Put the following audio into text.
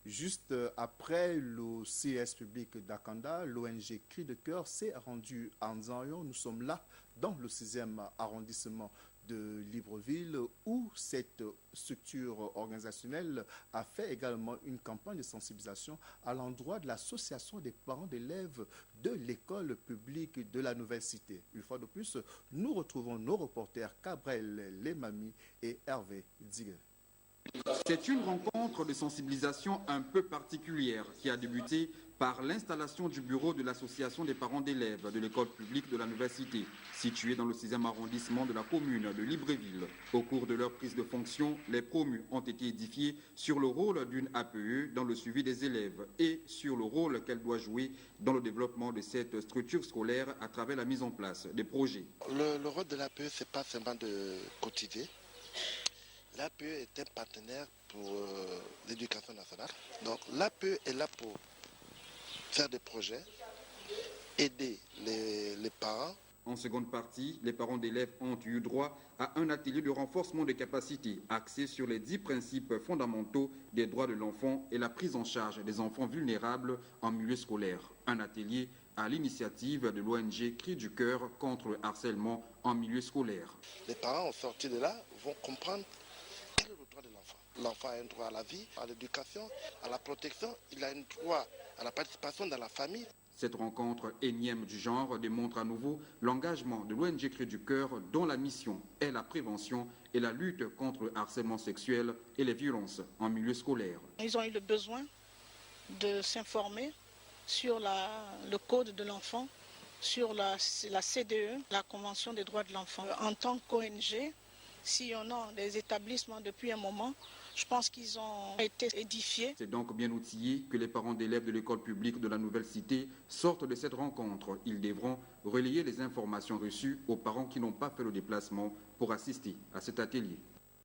Juste après le CS public d'Akanda, l'ONG Cri de Cœur s'est rendue en Zayon. Nous sommes là dans le 6e arrondissement de Libreville où cette structure organisationnelle a fait également une campagne de sensibilisation à l'endroit de l'association des parents d'élèves de l'école publique de la Nouvelle Cité. Une fois de plus, nous retrouvons nos reporters Cabrel Lemami et Hervé Diguet. C'est une rencontre de sensibilisation un peu particulière qui a débuté par l'installation du bureau de l'association des parents d'élèves de l'école publique de la Nouvelle Cité, située dans le 6e arrondissement de la commune de Libreville. Au cours de leur prise de fonction, les promus ont été édifiés sur le rôle d'une APE dans le suivi des élèves et sur le rôle qu'elle doit jouer dans le développement de cette structure scolaire à travers la mise en place des projets. Le rôle de l'APE, ce n'est pas seulement de cotiser. L'APE est un partenaire pour l'éducation nationale. Donc l'APE est là pour faire des projets, aider les parents. En seconde partie, les parents d'élèves ont eu droit à un atelier de renforcement des capacités axé sur les 10 principes fondamentaux des droits de l'enfant et la prise en charge des enfants vulnérables en milieu scolaire. Un atelier à l'initiative de l'ONG Cri du Cœur contre le harcèlement en milieu scolaire. Les parents, en sortie de là, vont comprendre quel est le droit de l'enfant. L'enfant a un droit à la vie, à l'éducation, à la protection. Il a un droit à la participation dans la famille. Cette rencontre énième du genre démontre à nouveau l'engagement de l'ONG Cri du Cœur dont la mission est la prévention et la lutte contre le harcèlement sexuel et les violences en milieu scolaire. Ils ont eu le besoin de s'informer sur le code de l'enfant, sur la CDE, la Convention des droits de l'enfant. En tant qu'ONG, sillonnant des établissements depuis un moment, je pense qu'ils ont été édifiés. C'est donc bien outillé que les parents d'élèves de l'école publique de la Nouvelle Cité sortent de cette rencontre. Ils devront relayer les informations reçues aux parents qui n'ont pas fait le déplacement pour assister à cet atelier.